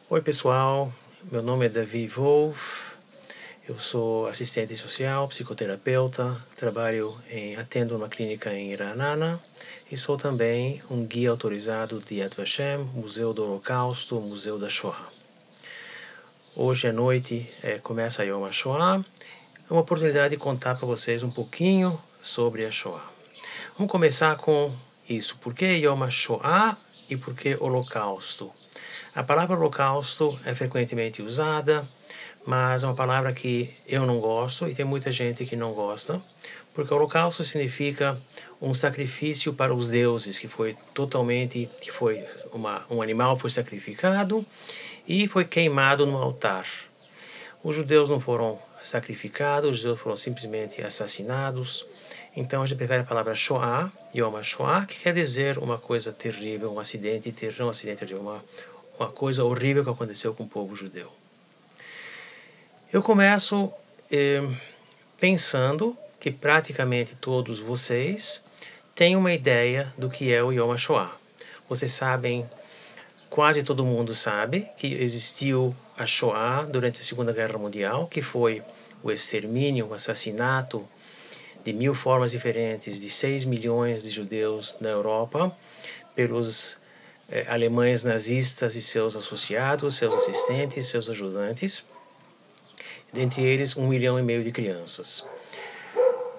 Oi pessoal, meu nome é Davi Wolf, eu sou assistente social, psicoterapeuta, atendo uma clínica em Iranana e sou também um guia autorizado de Yad Vashem, Museu do Holocausto, Museu da Shoah. Hoje à noite começa a Yom HaShoah, é uma oportunidade de contar para vocês um pouquinho sobre a Shoah. Vamos começar com isso, por que Yom HaShoah e por que Holocausto? A palavra holocausto é frequentemente usada, mas é uma palavra que eu não gosto e tem muita gente que não gosta, porque holocausto significa um sacrifício para os deuses, um animal foi sacrificado e foi queimado no altar. Os judeus não foram sacrificados, os judeus foram simplesmente assassinados. Então a gente prefere a palavra Shoah, Yom HaShoah, que quer dizer uma coisa terrível, um acidente terrível, uma coisa horrível que aconteceu com o povo judeu. Eu começo pensando que praticamente todos vocês têm uma ideia do que é o Yom HaShoah. Vocês sabem, quase todo mundo sabe, que existiu a Shoah durante a Segunda Guerra Mundial, que foi o extermínio, o assassinato de 1000 formas diferentes de 6 milhões de judeus na Europa pelos alemães nazistas e seus associados, seus assistentes, seus ajudantes, dentre eles 1,5 milhão de crianças.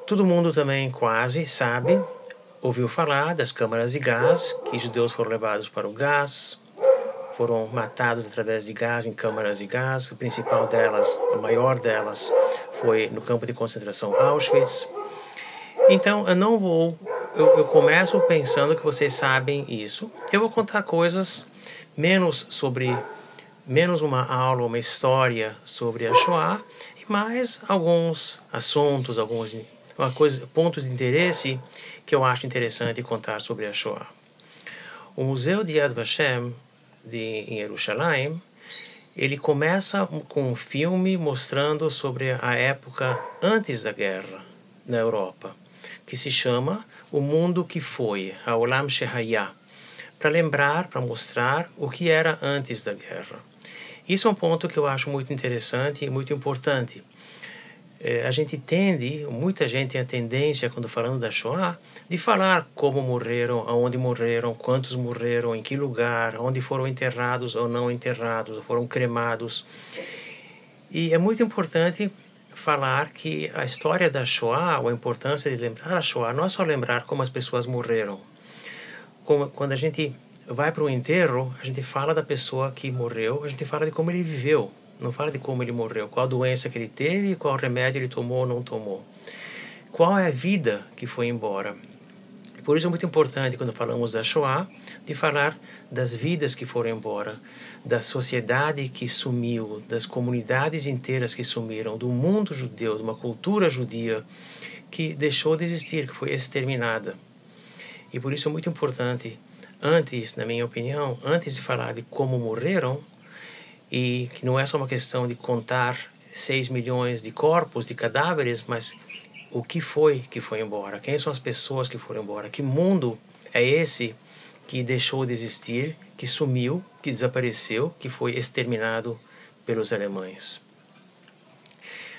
Todo mundo também quase sabe, ouviu falar das câmaras de gás, que judeus foram levados para o gás, foram matados através de gás em câmaras de gás. A principal delas, a maior delas, foi no campo de concentração Auschwitz. Então, eu começo pensando que vocês sabem isso. Eu vou contar coisas menos uma aula, uma história sobre a Shoah, e mais alguns assuntos, pontos de interesse que eu acho interessante contar sobre a Shoah. O Museu de Yad Vashem, em Jerusalém, ele começa com um filme mostrando sobre a época antes da guerra na Europa, que se chama O Mundo que Foi, Haolam Shehaya, para mostrar o que era antes da guerra. Isso é um ponto que eu acho muito interessante e muito importante. Muita gente tem a tendência, quando falando da Shoah, de falar como morreram, aonde morreram, quantos morreram, em que lugar, onde foram enterrados ou não enterrados, ou foram cremados. E é muito importante falar que a história da Shoah, ou a importância de lembrar a Shoah, não é só lembrar como as pessoas morreram. Quando a gente vai para um enterro, a gente fala da pessoa que morreu, a gente fala de como ele viveu, não fala de como ele morreu, qual doença que ele teve, qual remédio ele tomou ou não tomou. Qual é a vida que foi embora. Por isso é muito importante, quando falamos da Shoah, de falar das vidas que foram embora, da sociedade que sumiu, das comunidades inteiras que sumiram, do mundo judeu, de uma cultura judia que deixou de existir, que foi exterminada. E por isso é muito importante, na minha opinião, antes de falar de como morreram, e que não é só uma questão de contar 6 milhões de corpos, de cadáveres, mas o que foi embora, quem são as pessoas que foram embora, que mundo é esse que deixou de existir, que sumiu, que desapareceu, que foi exterminado pelos alemães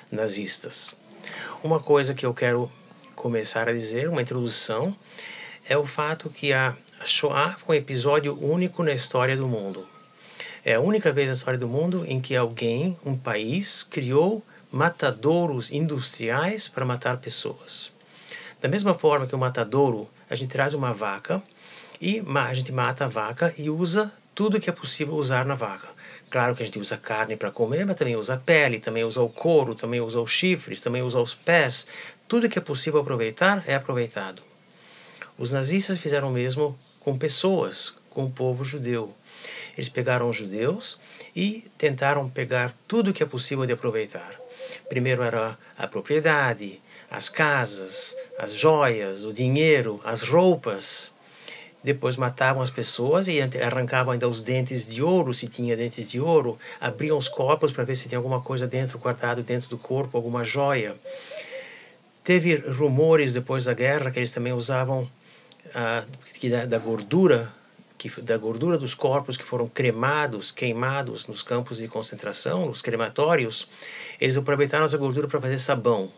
nazistas. Uma coisa que eu quero começar a dizer, uma introdução, é o fato que a Shoah foi um episódio único na história do mundo. É a única vez na história do mundo em que um país, criou matadouros industriais para matar pessoas. Da mesma forma que o matadouro, a gente traz uma vaca e a gente mata a vaca e usa tudo que é possível usar na vaca. Claro que a gente usa carne para comer, mas também usa a pele, também usa o couro, também usa os chifres, também usa os pés. Tudo que é possível aproveitar é aproveitado. Os nazistas fizeram o mesmo com pessoas, com o povo judeu. Eles pegaram os judeus e tentaram pegar tudo que é possível de aproveitar. Primeiro era a propriedade, as casas, as joias, o dinheiro, as roupas. Depois matavam as pessoas e arrancavam ainda os dentes de ouro, se tinha dentes de ouro. Abriam os corpos para ver se tinha alguma coisa guardado dentro do corpo, alguma joia. Teve rumores depois da guerra que eles também usavam da gordura da gordura dos corpos que foram cremados, queimados nos campos de concentração, nos crematórios, eles aproveitaram essa gordura para fazer sabão.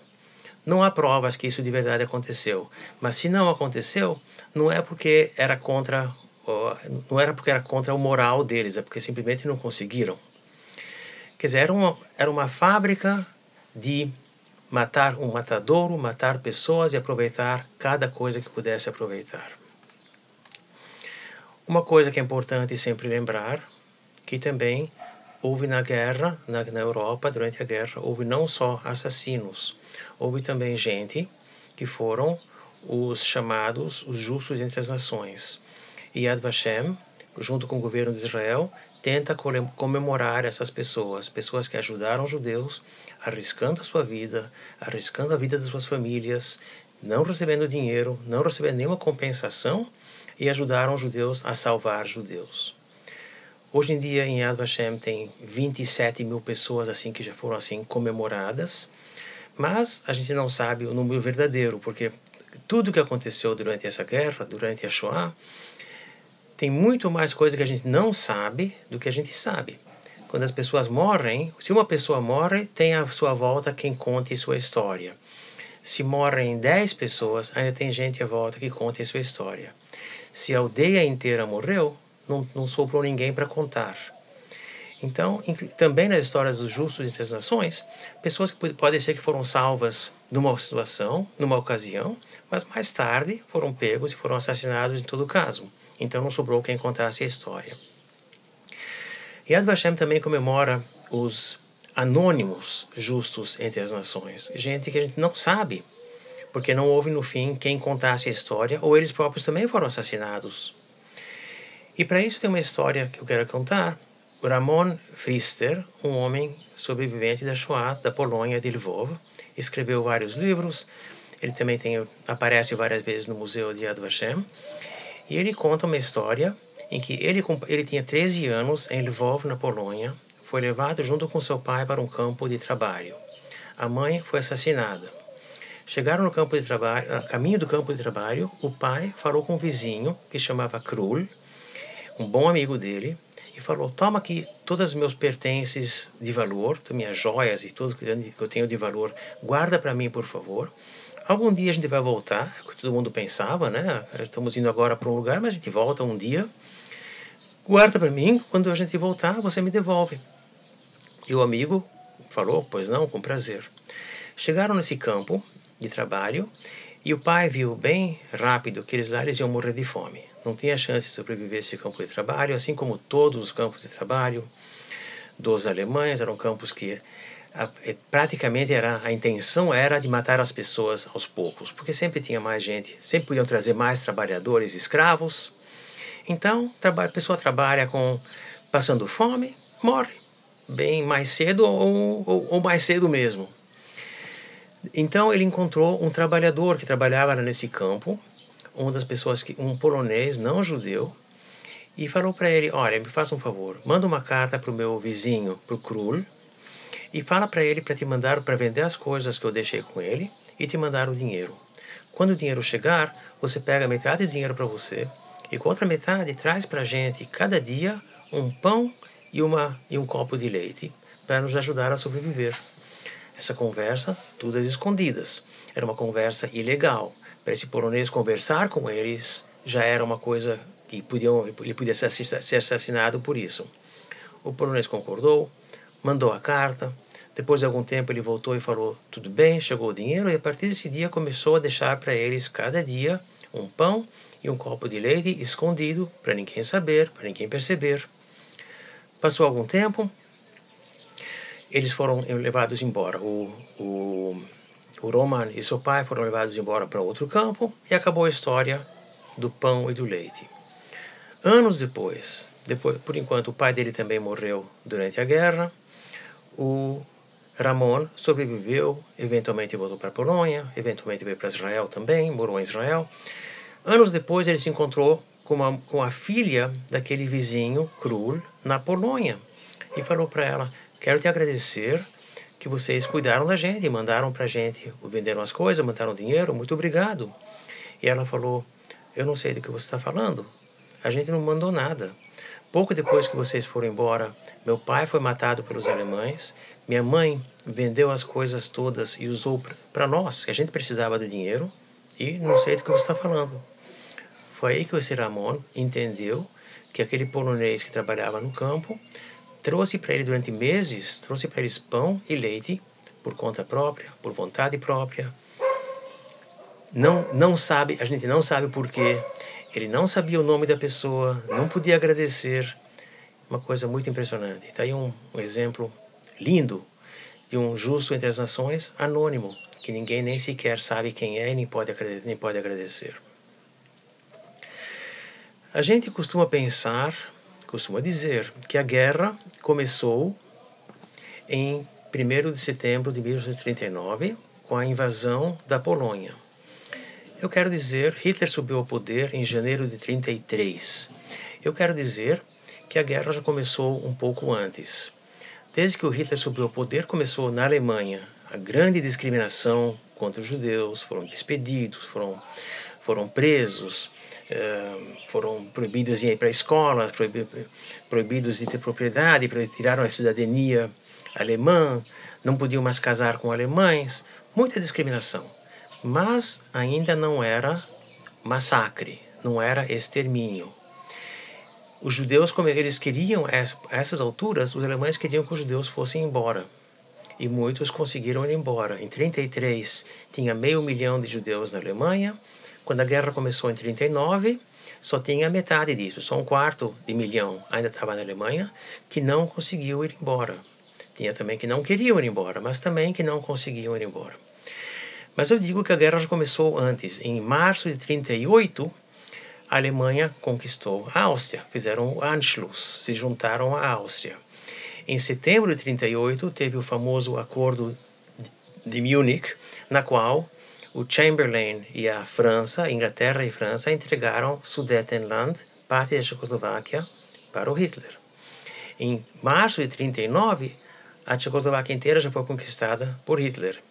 Não há provas que isso de verdade aconteceu, mas se não aconteceu, não é porque era contra o moral deles, é porque simplesmente não conseguiram. Quer dizer, era uma fábrica de matar um matadouro, matar pessoas e aproveitar cada coisa que pudesse aproveitar. Uma coisa que é importante sempre lembrar, que também houve na guerra, na Europa, durante a guerra, houve não só assassinos, houve também gente que foram os chamados os justos entre as nações. E Yad Vashem, junto com o governo de Israel, tenta comemorar essas pessoas que ajudaram os judeus, arriscando a sua vida, arriscando a vida das suas famílias, não recebendo dinheiro, não recebendo nenhuma compensação, e ajudaram os judeus a salvar judeus. Hoje em dia, em Yad Vashem, tem 27 mil pessoas assim que já foram assim comemoradas, mas a gente não sabe o número verdadeiro, porque tudo que aconteceu durante essa guerra, durante a Shoah, tem muito mais coisa que a gente não sabe do que a gente sabe. Quando as pessoas morrem, se uma pessoa morre, tem à sua volta quem conte sua história. Se morrem 10 pessoas, ainda tem gente à volta que conte sua história. Se a aldeia inteira morreu, não sobrou ninguém para contar. Então, também nas histórias dos justos entre as nações, pessoas que podem ser que foram salvas numa situação, numa ocasião, mas mais tarde foram pegos e foram assassinados em todo caso. Então não sobrou quem contasse a história. Yad Vashem também comemora os anônimos justos entre as nações. Gente que a gente não sabe, porque não houve no fim quem contasse a história, ou eles próprios também foram assassinados. E para isso tem uma história que eu quero contar. Ramon Pfister, um homem sobrevivente da Shoah, da Polônia, de Lvov, escreveu vários livros. Ele também aparece várias vezes no Museu de Yad Vashem. E ele conta uma história em que ele tinha 13 anos em Lvov, na Polônia, foi levado junto com seu pai para um campo de trabalho. A mãe foi assassinada. Chegaram no campo de trabalho, a caminho do campo de trabalho, o pai falou com um vizinho que chamava Krul, um bom amigo dele, e falou: toma aqui todos os meus pertences de valor, minhas joias e tudo que eu tenho de valor, guarda para mim, por favor. Algum dia a gente vai voltar, todo mundo pensava, né? Estamos indo agora para um lugar, mas a gente volta um dia. Guarda para mim, quando a gente voltar, você me devolve. E o amigo falou: pois não, com prazer. Chegaram nesse campo de trabalho e o pai viu bem rápido que eles iam morrer de fome. Não tinha chance de sobreviver a esse campo de trabalho, assim como todos os campos de trabalho dos alemães, eram campos que praticamente a intenção era de matar as pessoas aos poucos, porque sempre tinha mais gente, sempre podiam trazer mais trabalhadores escravos. Então, a pessoa trabalha passando fome, morre bem mais cedo ou mais cedo mesmo. Então ele encontrou um trabalhador que trabalhava nesse campo, um polonês não judeu, e falou para ele: olha, me faça um favor, manda uma carta para o meu vizinho, para o Krul, e fala para ele para te mandar para vender as coisas que eu deixei com ele e te mandar o dinheiro. Quando o dinheiro chegar, você pega metade do dinheiro para você e com outra metade traz para a gente cada dia um pão e um copo de leite para nos ajudar a sobreviver. Essa conversa, tudo às escondidas. Era uma conversa ilegal. Para esse polonês conversar com eles já era uma coisa que ele podia ser assassinado por isso. O polonês concordou, mandou a carta. Depois de algum tempo ele voltou e falou: tudo bem, chegou o dinheiro, e a partir desse dia começou a deixar para eles cada dia um pão e um copo de leite escondido, para ninguém saber, para ninguém perceber. Passou algum tempo, eles foram levados embora. O Roman e seu pai foram levados embora para outro campo e acabou a história do pão e do leite. Anos depois, por enquanto o pai dele também morreu durante a guerra, o Ramon sobreviveu, eventualmente voltou para a Polônia, eventualmente veio para Israel também, morou em Israel. Anos depois ele se encontrou com a filha daquele vizinho, Krul, na Polônia, e falou para ela: quero te agradecer que vocês cuidaram da gente, mandaram para a gente, venderam as coisas, mandaram dinheiro, muito obrigado. E ela falou: eu não sei do que você está falando. a gente não mandou nada. Pouco depois que vocês foram embora, meu pai foi matado pelos alemães, minha mãe vendeu as coisas todas e usou para nós, que a gente precisava do dinheiro, e não sei do que você está falando. Foi aí que o Ramon entendeu que aquele polonês que trabalhava no campo trouxe para ele durante meses, trouxe para eles pão e leite, por conta própria, por vontade própria. Não sabe, a gente não sabe por quê. Ele não sabia o nome da pessoa, não podia agradecer. Uma coisa muito impressionante. Está aí um exemplo lindo de um justo entre as nações anônimo, que ninguém nem sequer sabe quem é e nem pode agradecer. A gente costuma pensar, costuma dizer, que a guerra começou em 1º de setembro de 1939, com a invasão da Polônia. Eu quero dizer, Hitler subiu ao poder em janeiro de 1933. Eu quero dizer que a guerra já começou um pouco antes. Desde que o Hitler subiu ao poder, começou na Alemanha a grande discriminação contra os judeus, foram despedidos, foram presos, foram proibidos de ir para escolas, proibidos de ter propriedade, tiraram a cidadania alemã, não podiam mais casar com alemães, muita discriminação. Mas ainda não era massacre, não era extermínio. Os judeus, como eles queriam, a essas alturas, os alemães queriam que os judeus fossem embora. E muitos conseguiram ir embora. Em 1933, tinha 500 mil de judeus na Alemanha. Quando a guerra começou em 1939, só tinha metade disso, só 1/4 ainda estava na Alemanha, que não conseguiu ir embora. Tinha também que não queriam ir embora, mas também que não conseguiam ir embora. Mas eu digo que a guerra já começou antes. Em março de 1938, a Alemanha conquistou a Áustria, fizeram o Anschluss, se juntaram à Áustria. Em setembro de 1938, teve o famoso Acordo de Munique, na qual o Chamberlain e a França, Inglaterra e França, entregaram Sudetenland, parte da Tchecoslováquia, para o Hitler. Em março de 1939, a Tchecoslováquia inteira já foi conquistada por Hitler.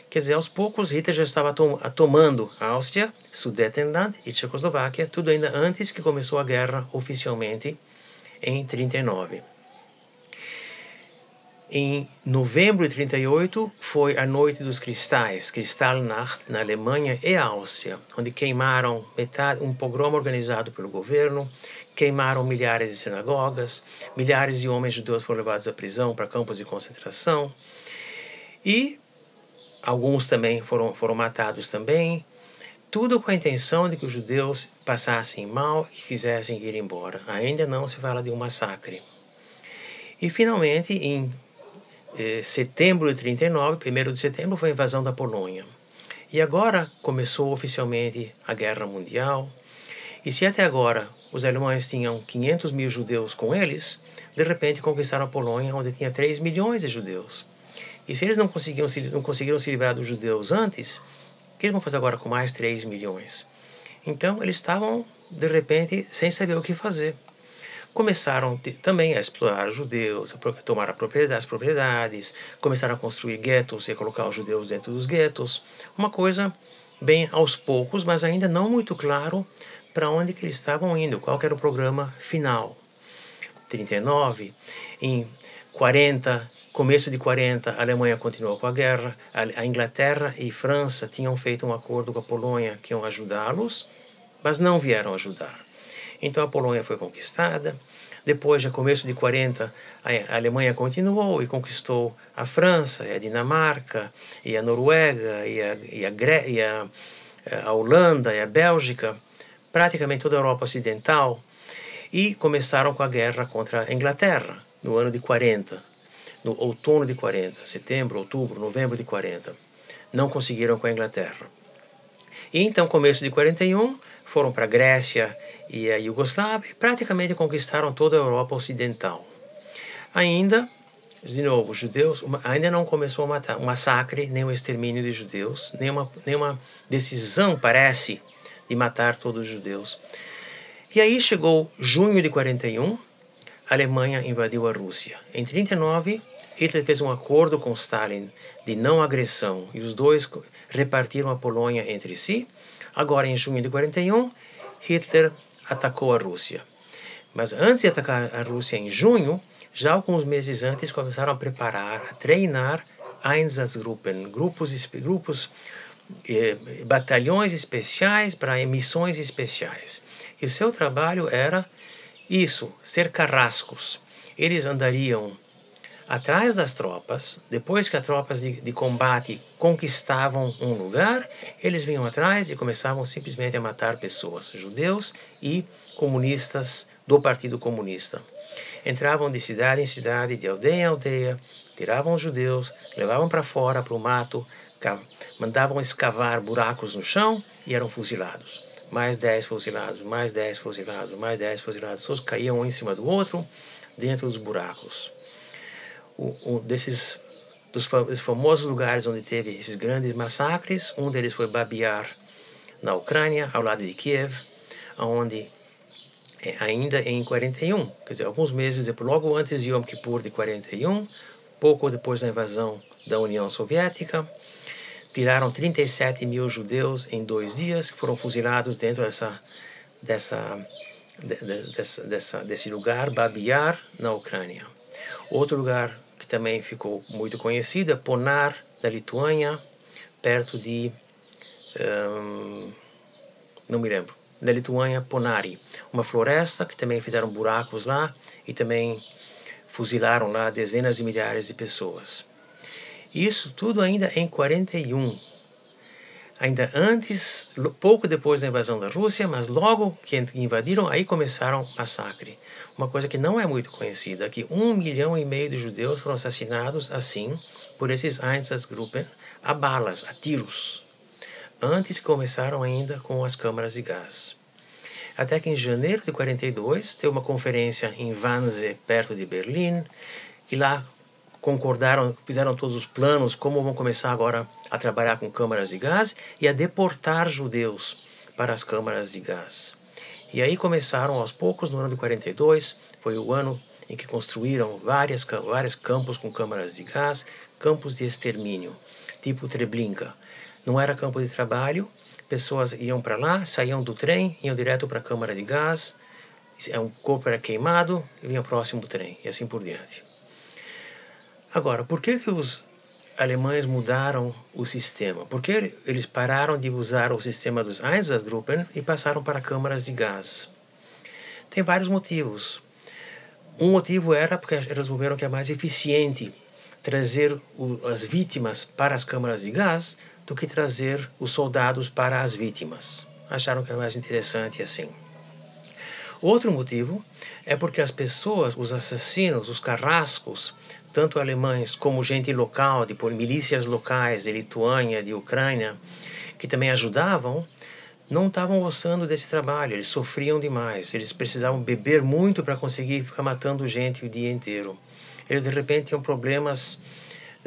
Quer dizer, aos poucos, Hitler já estava tomando a Áustria, Sudetenland e Tchecoslováquia, tudo ainda antes que começou a guerra oficialmente em 1939. Em novembro de 1938, foi a Noite dos Cristais, Kristallnacht, na Alemanha e Áustria, onde queimaram um pogrom organizado pelo governo, queimaram milhares de sinagogas, milhares de homens judeus foram levados à prisão para campos de concentração, e alguns também foram matados também, tudo com a intenção de que os judeus passassem mal e quisessem ir embora. Ainda não se fala de um massacre. E finalmente, em setembro de 1939, 1º de setembro, foi a invasão da Polônia. E agora começou oficialmente a Guerra Mundial. E se até agora os alemães tinham 500 mil judeus com eles, de repente conquistaram a Polônia, onde tinha 3 milhões de judeus. E se eles não conseguiram se livrar dos judeus antes, o que eles vão fazer agora com mais 3 milhões? Então, eles estavam, de repente, sem saber o que fazer. Começaram também a explorar os judeus, a tomar as propriedades, começaram a construir guetos e colocar os judeus dentro dos guetos. Uma coisa bem aos poucos, mas ainda não muito claro para onde que eles estavam indo, qual que era o programa final. 39, em 40... Começo de 40, a Alemanha continuou com a guerra, a Inglaterra e França tinham feito um acordo com a Polônia que iam ajudá-los, mas não vieram ajudar. Então a Polônia foi conquistada, depois, no começo de 40, a Alemanha continuou e conquistou a França, e a Dinamarca, e a Noruega, e a Holanda, e a Bélgica, praticamente toda a Europa Ocidental, e começaram com a guerra contra a Inglaterra, no ano de 40. No outono de 40, setembro, outubro, novembro de 40. Não conseguiram com a Inglaterra. E então, começo de 41, foram para a Grécia e a Iugoslávia e praticamente conquistaram toda a Europa Ocidental. Ainda, de novo, os judeus, ainda não começou um massacre, nem um extermínio de judeus, nenhuma decisão, parece, de matar todos os judeus. E aí chegou junho de 41, a Alemanha invadiu a Rússia. Em 1939, Hitler fez um acordo com Stalin de não agressão e os dois repartiram a Polônia entre si. Agora, em junho de 41, Hitler atacou a Rússia. Mas antes de atacar a Rússia em junho, já alguns meses antes começaram a preparar, a treinar Einsatzgruppen, batalhões especiais para missões especiais. E o seu trabalho era isso, ser carrascos. Eles andariam atrás das tropas, depois que as tropas de combate conquistavam um lugar, eles vinham atrás e começavam simplesmente a matar pessoas, judeus e comunistas do Partido Comunista. Entravam de cidade em cidade, de aldeia em aldeia, tiravam os judeus, levavam para fora, para o mato, mandavam escavar buracos no chão e eram fuzilados. Mais 10 fuzilados, mais 10 fuzilados, mais 10 fuzilados. Todos caíam um em cima do outro dentro dos buracos. Dos famosos lugares onde teve esses grandes massacres, um deles foi Babi Yar, na Ucrânia, ao lado de Kiev, onde ainda em 41, quer dizer, alguns meses depois, logo antes de Yom Kippur de 41, pouco depois da invasão da União Soviética, tiraram 37 mil judeus em 2 dias, que foram fuzilados dentro desse lugar, Babi Yar, na Ucrânia. Outro lugar que também ficou muito conhecido é Ponar, da Lituânia, perto de... não me lembro. Da Lituânia, Ponari. Uma floresta que também fizeram buracos lá e também fuzilaram lá dezenas de milhares de pessoas. Isso tudo ainda em 41. Ainda antes, pouco depois da invasão da Rússia, mas logo que invadiram, aí começaram o massacre. Uma coisa que não é muito conhecida, que 1,5 milhão de judeus foram assassinados assim, por esses Einsatzgruppen, a balas, a tiros. Antes começaram ainda com as câmaras de gás. Até que em janeiro de 42, teve uma conferência em Wannsee, perto de Berlim, e lá concordaram, fizeram todos os planos, como vão começar agora a trabalhar com câmaras de gás e a deportar judeus para as câmaras de gás. E aí começaram aos poucos, no ano de 42, foi o ano em que construíram vários campos com câmaras de gás, campos de extermínio, tipo Treblinka. Não era campo de trabalho, pessoas iam para lá, saíam do trem, iam direto para a câmara de gás, um corpo era queimado e vinha o próximo trem, e assim por diante. Agora, por que os alemães mudaram o sistema? Por que eles pararam de usar o sistema dos Einsatzgruppen e passaram para câmaras de gás? Tem vários motivos. Um motivo era porque eles resolveram que é mais eficiente trazer as vítimas para as câmaras de gás do que trazer os soldados para as vítimas. Acharam que é mais interessante assim. Outro motivo é porque as pessoas, os assassinos, os carrascos, tanto alemães como gente local, de milícias locais de Lituânia, de Ucrânia, que também ajudavam, não estavam gostando desse trabalho, eles sofriam demais, eles precisavam beber muito para conseguir ficar matando gente o dia inteiro. Eles de repente tinham problemas,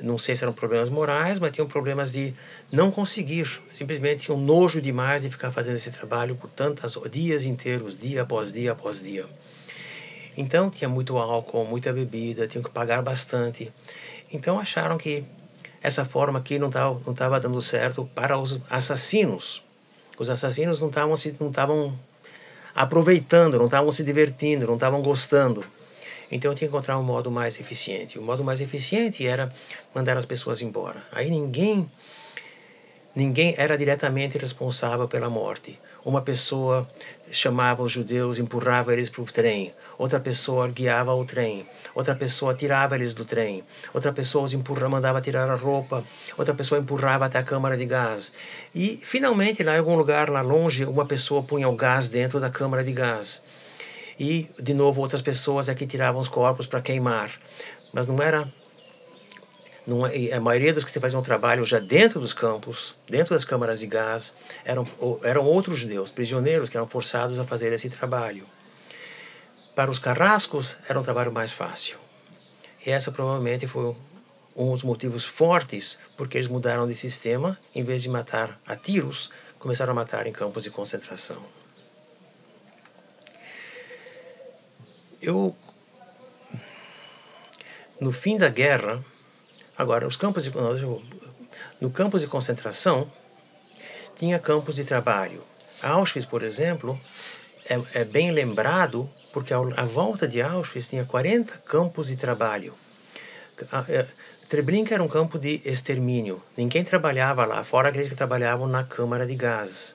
não sei se eram problemas morais, mas tinham problemas de não conseguir, simplesmente tinham nojo demais de ficar fazendo esse trabalho por tantos dias inteiros, dia após dia após dia. Então tinha muito álcool, muita bebida, tinham que pagar bastante. Então acharam que essa forma aqui não estava dando certo para os assassinos. Os assassinos não estavam aproveitando, não estavam se divertindo, não estavam gostando. Então eu tinha que encontrar um modo mais eficiente. O modo mais eficiente era mandar as pessoas embora. Aí ninguém era diretamente responsável pela morte. Uma pessoa chamava os judeus, empurrava eles para o trem. Outra pessoa guiava o trem. Outra pessoa tirava eles do trem. Outra pessoa os mandava tirar a roupa. Outra pessoa empurrava até a câmara de gás. E, finalmente, lá em algum lugar lá longe, uma pessoa punha o gás dentro da câmara de gás. E, de novo, outras pessoas é que tiravam os corpos para queimar. Mas não era... a maioria dos que faziam trabalho já dentro dos campos, dentro das câmaras de gás, eram outros judeus, prisioneiros, que eram forçados a fazer esse trabalho. Para os carrascos, era um trabalho mais fácil. E essa provavelmente foi um dos motivos fortes porque eles mudaram de sistema. Em vez de matar a tiros, começaram a matar em campos de concentração. No fim da guerra, agora, no campos de concentração, tinha campos de trabalho. Auschwitz, por exemplo, é bem lembrado porque à volta de Auschwitz tinha 40 campos de trabalho. Treblinka era um campo de extermínio. Ninguém trabalhava lá, fora aqueles que trabalhavam na câmara de gás.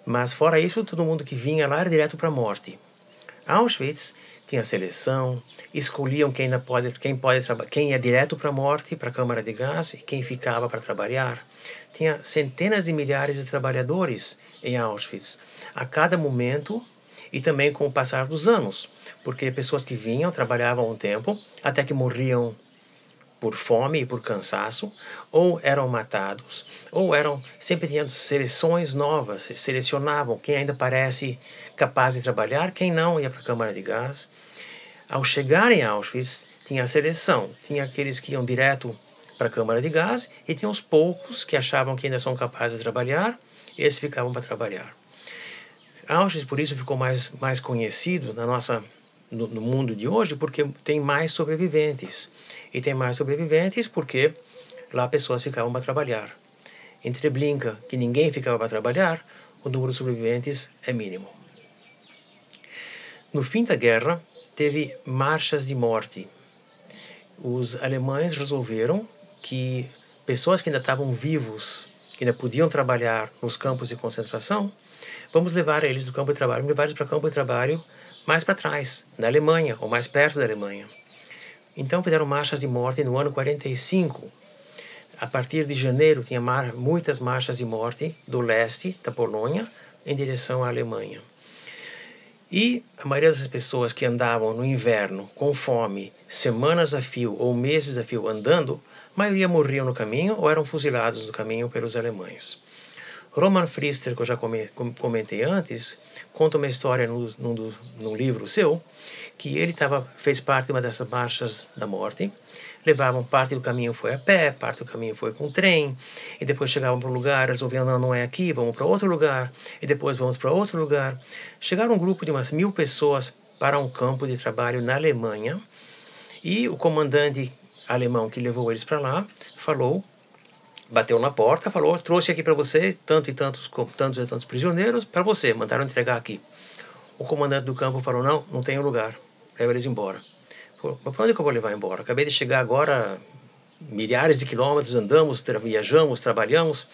Mas fora isso, todo mundo que vinha lá era direto para a morte. Auschwitz tinha seleção, escolhiam quem é direto para a morte, para a câmara de gás, e quem ficava para trabalhar. Tinha centenas de milhares de trabalhadores em Auschwitz, a cada momento e também com o passar dos anos, porque pessoas que vinham, trabalhavam um tempo, até que morriam por fome e por cansaço, ou eram matados, ou sempre tinham seleções novas, selecionavam quem ainda parece capaz de trabalhar, quem não ia para a câmara de gás. Ao chegar em Auschwitz, tinha a seleção, tinha aqueles que iam direto para a câmara de gás e tinha os poucos que achavam que ainda são capazes de trabalhar, e esses ficavam para trabalhar. Auschwitz, por isso, ficou mais conhecido no mundo de hoje, porque tem mais sobreviventes. E tem mais sobreviventes porque lá pessoas ficavam para trabalhar. Em Treblinka, que ninguém ficava para trabalhar, o número de sobreviventes é mínimo. No fim da guerra, teve marchas de morte. Os alemães resolveram que pessoas que ainda estavam vivos, que ainda podiam trabalhar nos campos de concentração, vamos levar eles do campo de trabalho, levar eles para o campo de trabalho mais para trás, na Alemanha, ou mais perto da Alemanha. Então fizeram marchas de morte no ano 45. A partir de janeiro tinha muitas marchas de morte do leste da Polônia em direção à Alemanha. E a maioria das pessoas que andavam no inverno com fome, semanas a fio ou meses a fio andando, a maioria morriam no caminho ou eram fuzilados no caminho pelos alemães. Roman Pfister, que eu já comentei antes, conta uma história num livro seu, que ele fez parte de uma dessas marchas da morte. Levavam parte do caminho foi a pé, parte do caminho foi com trem, e depois chegavam para um lugar, resolviam, não é aqui, vamos para outro lugar, e depois vamos para outro lugar. Chegaram um grupo de umas 1000 pessoas para um campo de trabalho na Alemanha, e o comandante alemão que levou eles para lá bateu na porta, falou, trouxe aqui para você tantos e tantos prisioneiros para você, mandaram entregar aqui. O comandante do campo falou, não tenho lugar, leva eles embora. Falou, mas para onde que eu vou levar embora? Acabei de chegar agora, milhares de quilômetros, andamos, viajamos, trabalhamos,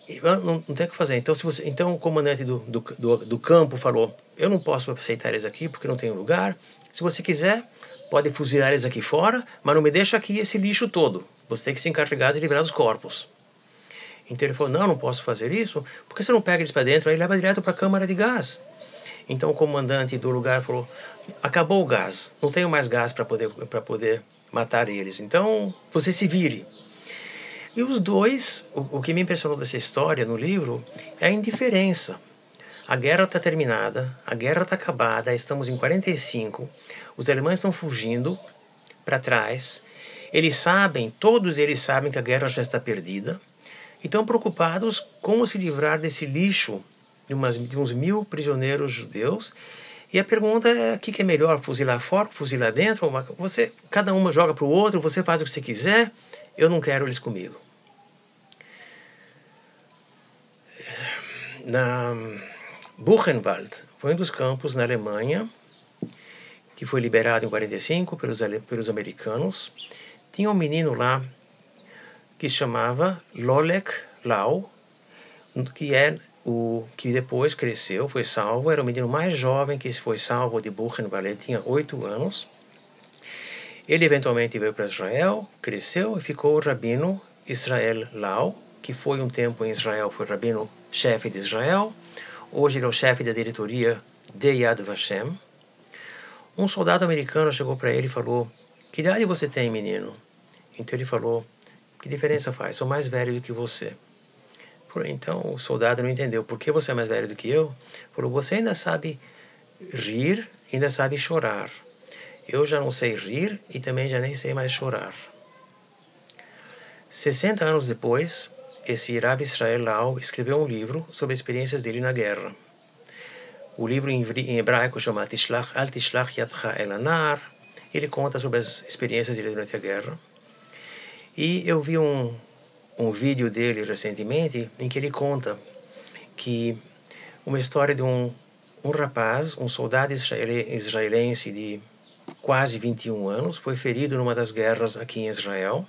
e não tem o que fazer. Então o comandante do campo falou, eu não posso aceitar eles aqui porque não tenho lugar, se você quiser, pode fuzilar eles aqui fora, mas não me deixa aqui esse lixo todo. Você tem que se encarregar de livrar os corpos. Então ele falou, não posso fazer isso, porque você não pega eles para dentro, aí leva direto para a câmara de gás. Então o comandante do lugar falou, acabou o gás, não tenho mais gás para poder matar eles, então você se vire. E os dois, o que me impressionou dessa história no livro é a indiferença. A guerra está terminada, a guerra está acabada, estamos em 45, os alemães estão fugindo para trás, todos eles sabem que a guerra já está perdida, e estão preocupados como se livrar desse lixo de uns 1000 prisioneiros judeus. E a pergunta é, o que é melhor, fuzilar fora, fuzilar dentro? Cada uma joga para o outro, você faz o que você quiser, eu não quero eles comigo. Buchenwald foi um dos campos na Alemanha que foi liberado em 45 pelos americanos. Tinha um menino lá que se chamava Lolek Lau, que depois cresceu, foi salvo, era o menino mais jovem que foi salvo de Buchenwald, ele tinha 8 anos. Ele eventualmente veio para Israel, cresceu e ficou o rabino Israel Lau, que foi um tempo em Israel, foi rabino-chefe de Israel. Hoje ele é o chefe da diretoria de Yad Vashem. Um soldado americano chegou para ele e falou, que idade você tem, menino? Então ele falou, que diferença faz? Sou mais velho do que você. Então o soldado não entendeu, por que você é mais velho do que eu? Falou, você ainda sabe rir, ainda sabe chorar. Eu já não sei rir e também já nem sei mais chorar. 60 anos depois, esse Rabi Israel Lau escreveu um livro sobre as experiências dele na guerra. O livro em hebraico chama Al Tishlach Yadcha El Anar. Ele conta sobre as experiências dele durante a guerra. E eu vi um vídeo dele recentemente em que ele conta que uma história de um um rapaz, um soldado israelense de quase 21 anos, foi ferido numa das guerras aqui em Israel.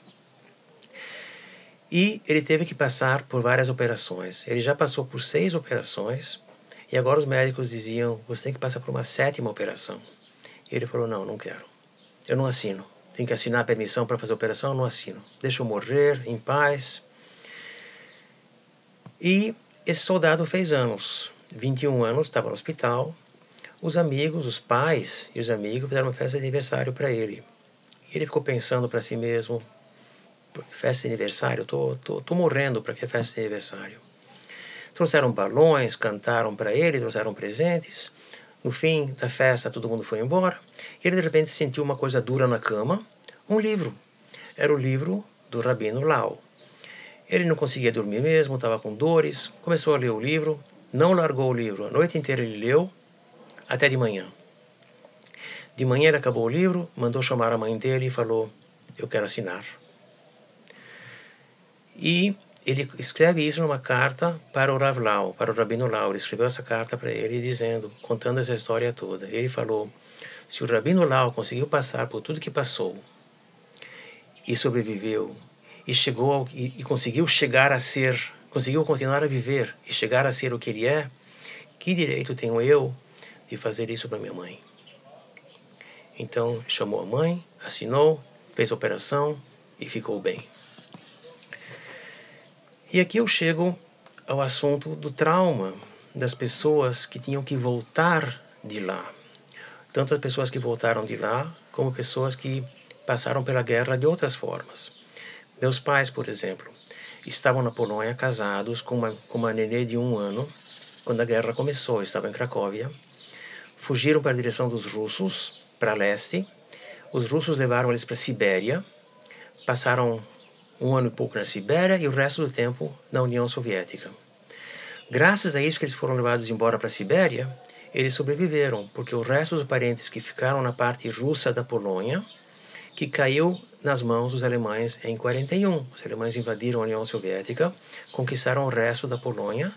E ele teve que passar por várias operações. Ele já passou por 6 operações. E agora os médicos diziam, você tem que passar por uma 7ª operação. E ele falou, não, não quero. Eu não assino. Tem que assinar a permissão para fazer a operação, eu não assino. Deixa eu morrer em paz. E esse soldado fez anos. 21 anos, estava no hospital. Os amigos, os pais e os amigos fizeram uma festa de aniversário para ele. E ele ficou pensando para si mesmo, festa de aniversário? Tô morrendo, para que festa de aniversário? Trouxeram balões, cantaram para ele, trouxeram presentes. No fim da festa, todo mundo foi embora. E ele, de repente, sentiu uma coisa dura na cama, um livro. Era o livro do Rabino Lau. Ele não conseguia dormir mesmo, estava com dores, começou a ler o livro, não largou o livro. A noite inteira ele leu, até de manhã. De manhã ele acabou o livro, mandou chamar a mãe dele e falou, eu quero assinar. E ele escreve isso numa carta para o Rav Lau, para o Rabino Lau. Ele escreveu essa carta para ele dizendo, contando essa história toda. Ele falou, se o Rabino Lau conseguiu passar por tudo que passou e sobreviveu e conseguiu chegar a ser, conseguiu continuar a viver e chegar a ser o que ele é, que direito tenho eu de fazer isso para minha mãe? Então chamou a mãe, assinou, fez a operação e ficou bem. E aqui eu chego ao assunto do trauma das pessoas que tinham que voltar de lá. Tanto as pessoas que voltaram de lá, como pessoas que passaram pela guerra de outras formas. Meus pais, por exemplo, estavam na Polônia casados com uma nenê de 1 ano, quando a guerra começou, estavam em Cracóvia. Fugiram para a direção dos russos, para leste. Os russos levaram eles para a Sibéria, passaram 1 ano e pouco na Sibéria e o resto do tempo na União Soviética. Graças a isso que eles foram levados embora para a Sibéria, eles sobreviveram, porque o resto dos parentes que ficaram na parte russa da Polônia, que caiu nas mãos dos alemães em 41. Os alemães invadiram a União Soviética, conquistaram o resto da Polônia,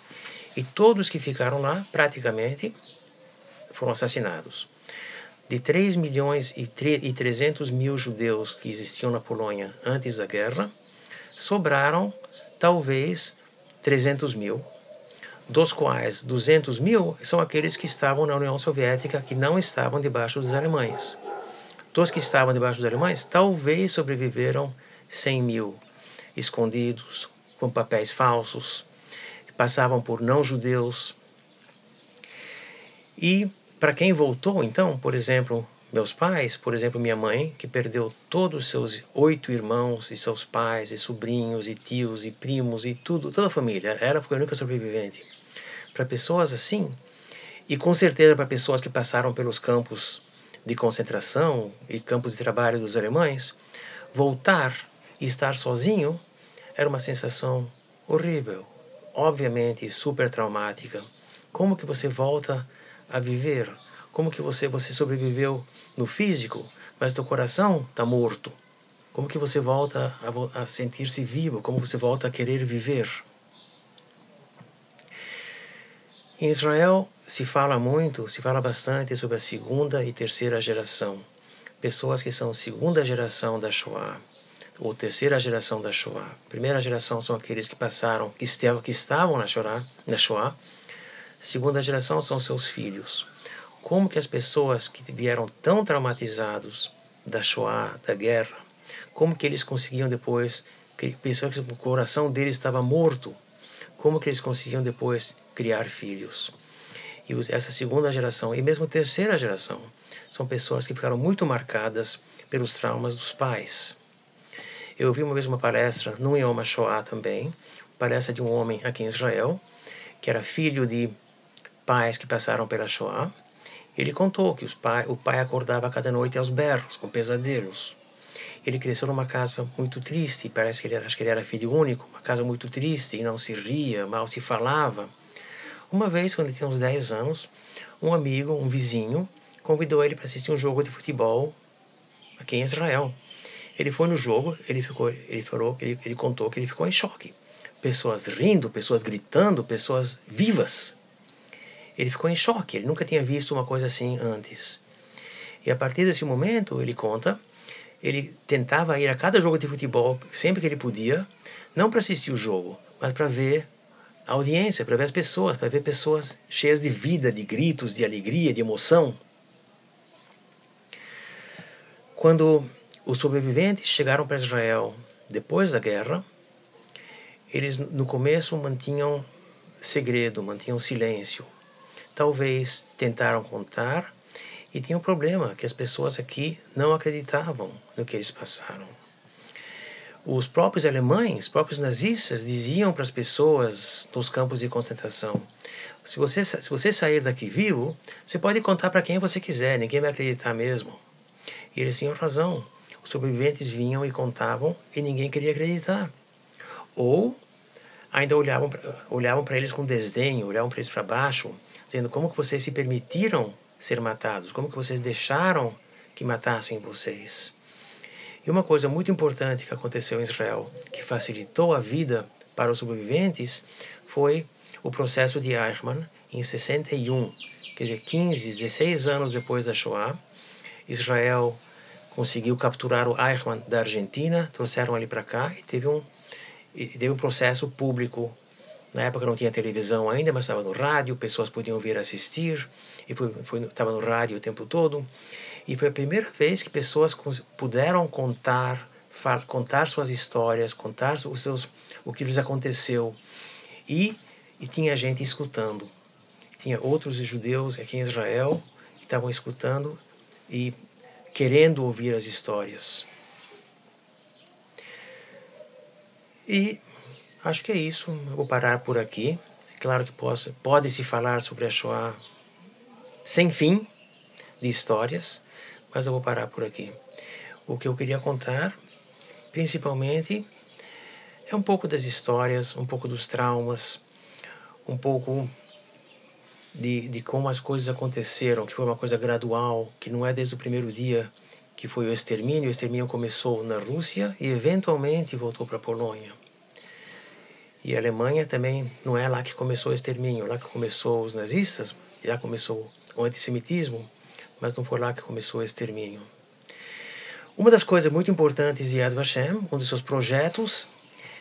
e todos que ficaram lá, praticamente, foram assassinados. De 3 milhões e 300 mil judeus que existiam na Polônia antes da guerra, sobraram talvez 300 mil, dos quais 200 mil são aqueles que estavam na União Soviética, que não estavam debaixo dos alemães. Dos que estavam debaixo dos alemães, talvez sobreviveram 100 mil, escondidos, com papéis falsos, passavam por não-judeus. E para quem voltou, então, por exemplo, meus pais, por exemplo, minha mãe, que perdeu todos os seus 8 irmãos, e seus pais, e sobrinhos, e tios, e primos, e tudo, toda a família. Ela foi a única sobrevivente. Para pessoas assim, e com certeza para pessoas que passaram pelos campos de concentração e campos de trabalho dos alemães, voltar e estar sozinho era uma sensação horrível, obviamente super traumática. Como que você volta a viver? Como que você sobreviveu no físico, mas teu coração está morto? Como que você volta a sentir-se vivo? Como você volta a querer viver? Em Israel se fala bastante sobre a 2ª e 3ª geração. Pessoas que são 2ª geração da Shoah, ou 3ª geração da Shoah. Primeira geração são aqueles que passaram, que estavam na Shoah. 2ª geração são seus filhos. Como que as pessoas que vieram tão traumatizados da Shoah, da guerra, como que eles conseguiam depois, pessoas que o coração deles estava morto, como que eles conseguiam depois criar filhos? E essa 2ª geração, e mesmo 3ª geração, são pessoas que ficaram muito marcadas pelos traumas dos pais. Eu ouvi uma vez uma palestra no Yom HaShoah também, palestra de um homem aqui em Israel, que era filho de pais que passaram pela Shoah. Ele contou que o pai acordava cada noite aos berros, com pesadelos. Ele cresceu numa casa muito triste, acho que ele era filho único, uma casa muito triste, e não se ria, mal se falava. Uma vez, quando ele tinha uns 10 anos, um amigo, um vizinho, convidou ele para assistir um jogo de futebol aqui em Israel. Ele foi no jogo, ele contou que ele ficou em choque. Pessoas rindo, pessoas gritando, pessoas vivas. Ele ficou em choque, ele nunca tinha visto uma coisa assim antes. E a partir desse momento, ele conta, ele tentava ir a cada jogo de futebol, sempre que ele podia, não para assistir o jogo, mas para ver a audiência, para ver as pessoas, para ver pessoas cheias de vida, de gritos, de alegria, de emoção. Quando os sobreviventes chegaram para Israel depois da guerra, eles no começo mantinham segredo, mantinham silêncio. Talvez tentaram contar e tinha um problema, que as pessoas aqui não acreditavam no que eles passaram. Os próprios alemães, os próprios nazistas, diziam para as pessoas nos campos de concentração: se você sair daqui vivo, você pode contar para quem você quiser, ninguém vai acreditar mesmo. E eles tinham razão. Os sobreviventes vinham e contavam e ninguém queria acreditar. Ou ainda olhavam para eles com desdém, olhavam para eles para baixo, dizendo: como que vocês se permitiram ser matados? Como que vocês deixaram que matassem vocês? E uma coisa muito importante que aconteceu em Israel, que facilitou a vida para os sobreviventes, foi o processo de Eichmann, em 61. Quer dizer, 15, 16 anos depois da Shoah, Israel conseguiu capturar o Eichmann da Argentina, trouxeram ele para cá e teve um processo público. Na época não tinha televisão ainda, mas estava no rádio, pessoas podiam vir assistir, e estava no rádio o tempo todo. E foi a primeira vez que pessoas puderam contar suas histórias, contar o que lhes aconteceu. E tinha gente escutando. Tinha outros judeus aqui em Israel que estavam escutando e querendo ouvir as histórias. E acho que é isso. Eu vou parar por aqui. Claro que pode-se falar sobre a Shoah sem fim de histórias, mas eu vou parar por aqui. O que eu queria contar, principalmente, é um pouco das histórias, um pouco dos traumas, um pouco de como as coisas aconteceram, que foi uma coisa gradual, que não é desde o primeiro dia que foi o extermínio. O extermínio começou na Rússia e eventualmente voltou para a Polônia. E a Alemanha também não é lá que começou o extermínio, lá que começou os nazistas, lá começou o antissemitismo, mas não foi lá que começou o extermínio. Uma das coisas muito importantes de Yad Vashem, um dos seus projetos,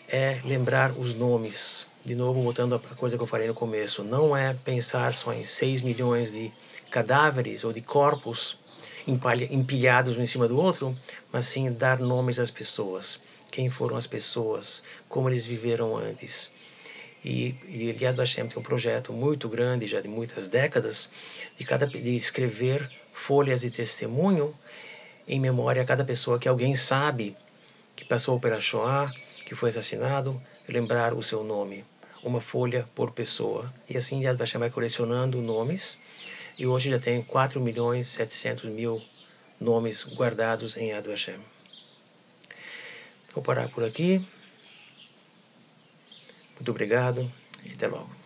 é lembrar os nomes. De novo, voltando à coisa que eu falei no começo, não é pensar só em 6 milhões de cadáveres ou de corpos empilhados um em cima do outro, mas sim dar nomes às pessoas. Quem foram as pessoas, como eles viveram antes. E Yad Vashem tem um projeto muito grande, já de muitas décadas, de escrever folhas de testemunho em memória a cada pessoa que alguém sabe que passou pela Shoah, que foi assassinado, lembrar o seu nome. Uma folha por pessoa. E assim Yad Vashem vai colecionando nomes. E hoje já tem 4.700.000 nomes guardados em Yad Vashem. Vou parar por aqui. Muito obrigado e até logo.